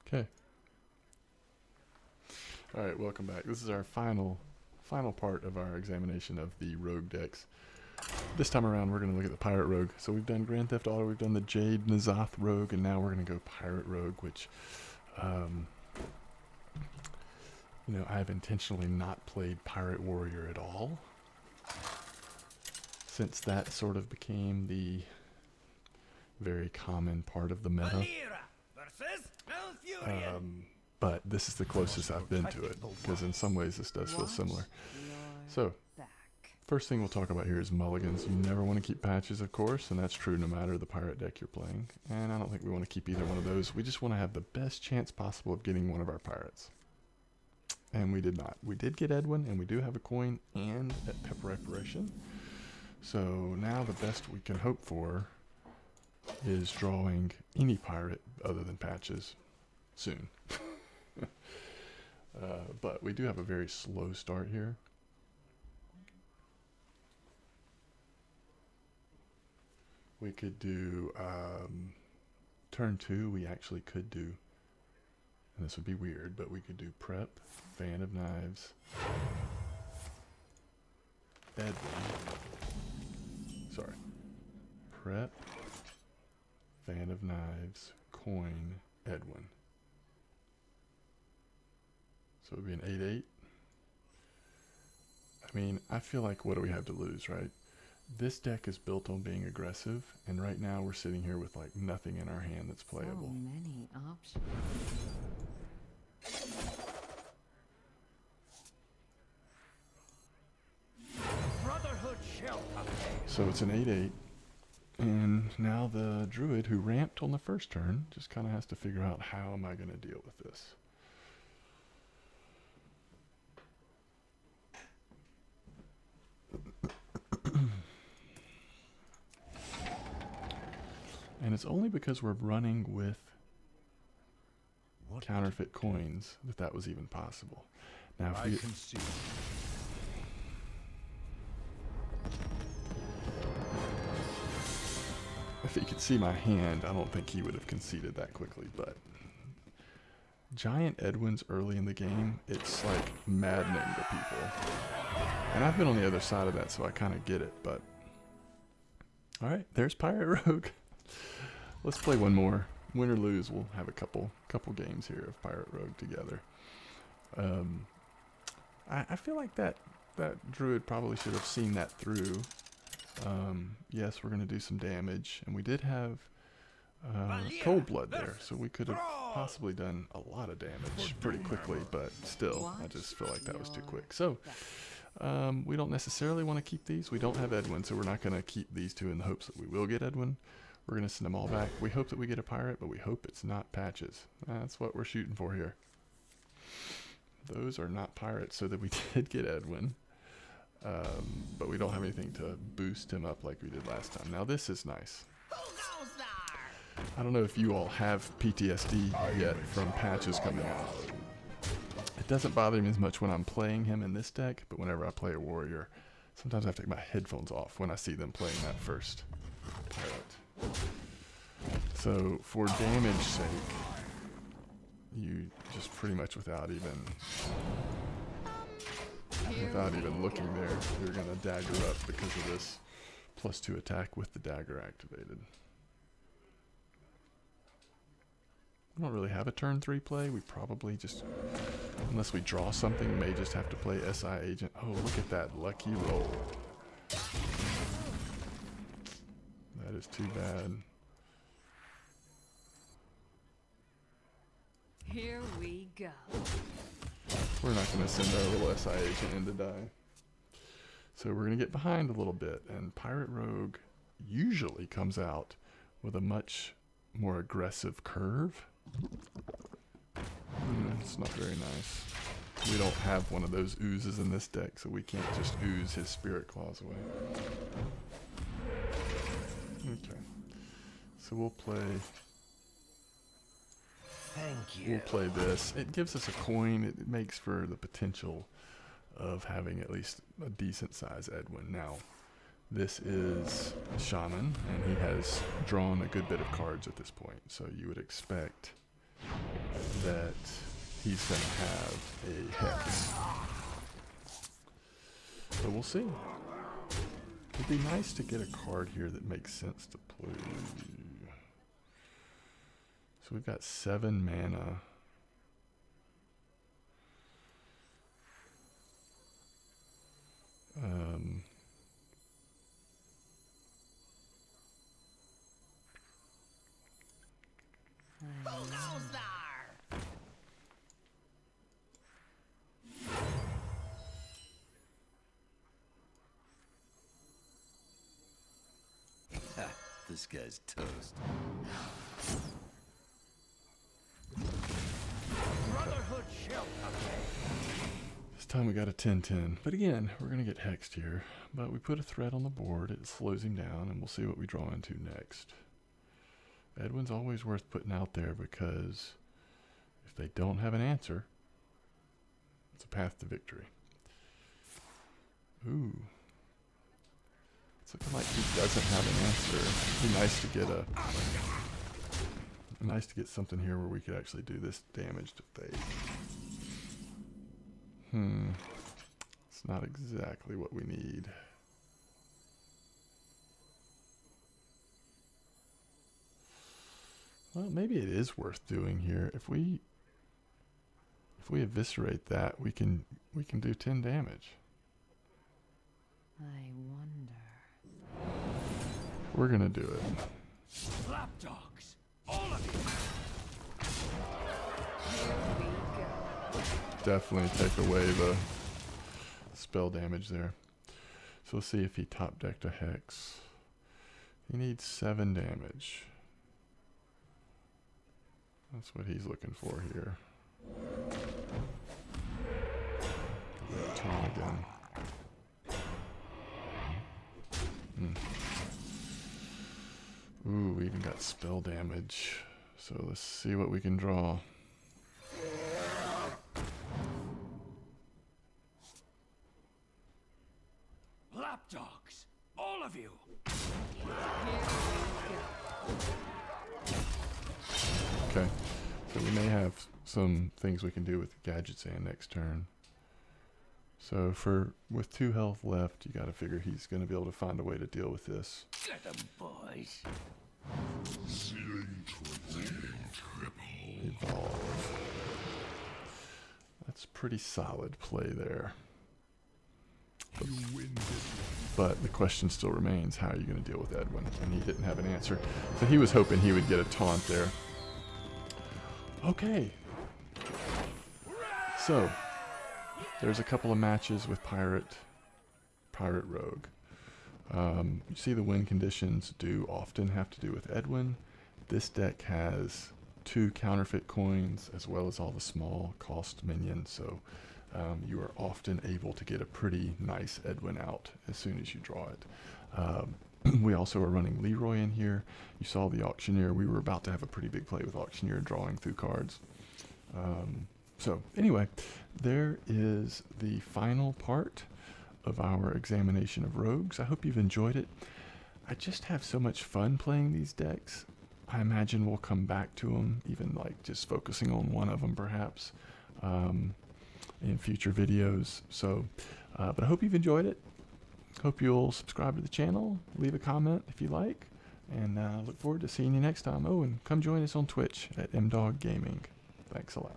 Okay. All right, welcome back. This is our final part of our examination of the rogue decks. This time around, we're going to look at the pirate rogue. So we've done Grand Theft Auto, we've done the Jade Nazoth rogue, and now we're going to go pirate rogue, which, I've intentionally not played Pirate Warrior at all, since that sort of became the very common part of the meta. But this is the closest I've been to it, because in some ways this does feel similar. So, first thing we'll talk about here is mulligans. You never want to keep patches, of course, and that's true no matter the pirate deck you're playing. And I don't think we want to keep either one of those. We just want to have the best chance possible of getting one of our pirates. And we did not. We did get Edwin, and we do have a coin and a pep reparation. So now the best we can hope for is drawing any pirate other than patches soon. But we do have a very slow start here. We could do turn 2. We actually could do, and this would be weird, but we could do prep, fan of knives, Edwin. Sorry, prep, fan of knives, coin, Edwin. So it would be an 8-8. I mean, I feel like, what do we have to lose, right? This deck is built on being aggressive, and right now we're sitting here with like nothing in our hand that's playable. So many options. So it's an 8-8, and now the druid who ramped on the first turn just kind of has to figure out, how am I going to deal with this? And it's only because we're running with counterfeit coins that was even possible. Now, if we, if he could see my hand, I don't think he would have conceded that quickly. But giant Edwins early in the game, it's like maddening to people. And I've been on the other side of that, so I kind of get it. But all right, there's Pirate Rogue. Let's play one more. Win or lose, we'll have a couple games here of Pirate Rogue together. I feel like that druid probably should have seen that through. Yes, we're going to do some damage, and we did have Cold Blood there, so we could have possibly done a lot of damage pretty quickly, but still, I just feel like that was too quick. So, we don't necessarily want to keep these. We don't have Edwin, so we're not going to keep these two in the hopes that we will get Edwin. We're going to send them all back. We hope that we get a pirate, but we hope it's not patches. That's what we're shooting for here. Those are not pirates, so that we did get Edwin. But we don't have anything to boost him up like we did last time. Now this is nice. I don't know if you all have PTSD yet from patches coming out. It doesn't bother me as much when I'm playing him in this deck, but whenever I play a warrior, sometimes I have to take my headphones off when I see them playing that first pirate. So for damage sake, you just pretty much without even looking there, you're gonna dagger up because of this +2 attack with the dagger activated. We don't really have a turn 3 play. We probably just, unless we draw something, may just have to play SI Agent. Oh, look at that lucky roll. That is too bad. Here we go. We're not going to send our little SI Agent in to die. So we're going to get behind a little bit, and Pirate Rogue usually comes out with a much more aggressive curve. It's not very nice. We don't have one of those oozes in this deck, so we can't just ooze his Spirit Claws away. Okay. So we'll play... We'll play this. It gives us a coin. It makes for the potential of having at least a decent size Edwin. Now, this is Shaman, and he has drawn a good bit of cards at this point, so you would expect he's going to have a hex. But we'll see. It'd be nice to get a card here that makes sense to play. So we've got 7 mana. This guy's toast. Brotherhood shall This time we got a 10-10. But again, we're going to get hexed here. But we put a threat on the board. It slows him down, and we'll see what we draw into next. Edwin's always worth putting out there because if they don't have an answer, it's a path to victory. Ooh. It's looking like he doesn't have an answer. It'd be nice to get something here where we could actually do this damage to Fate. It's not exactly what we need. Well, maybe it is worth doing here. If we eviscerate that, we can do 10 damage. I wonder. We're gonna do it. Lapdogs, all of you. Here we go. Definitely take away the spell damage there. So let's see if he top decked a hex. He needs 7 damage. That's what he's looking for here. Turn again. Ooh, we even got spell damage. So let's see what we can draw. Lapdogs, all of you. Okay, so we may have some things we can do with Gadgetzan next turn. So with 2 health left, you got to figure he's going to be able to find a way to deal with this. Get them, boys. Evolve. That's pretty solid play there. But the question still remains, how are you going to deal with Edwin? And he didn't have an answer. So he was hoping he would get a taunt there. Okay. So, there's a couple of matches with Pirate Rogue. You see the win conditions do often have to do with Edwin. This deck has 2 counterfeit coins as well as all the small cost minions, so you are often able to get a pretty nice Edwin out as soon as you draw it. We also are running Leroy in here. You saw the Auctioneer. We were about to have a pretty big play with Auctioneer drawing through cards. So anyway, there is the final part of our examination of rogues. I hope you've enjoyed it. I just have so much fun playing these decks. I imagine we'll come back to them, even like just focusing on one of them perhaps in future videos. So, but I hope you've enjoyed it. Hope you'll subscribe to the channel, leave a comment if you like, and look forward to seeing you next time. Oh, and come join us on Twitch at MDog Gaming. Thanks a lot.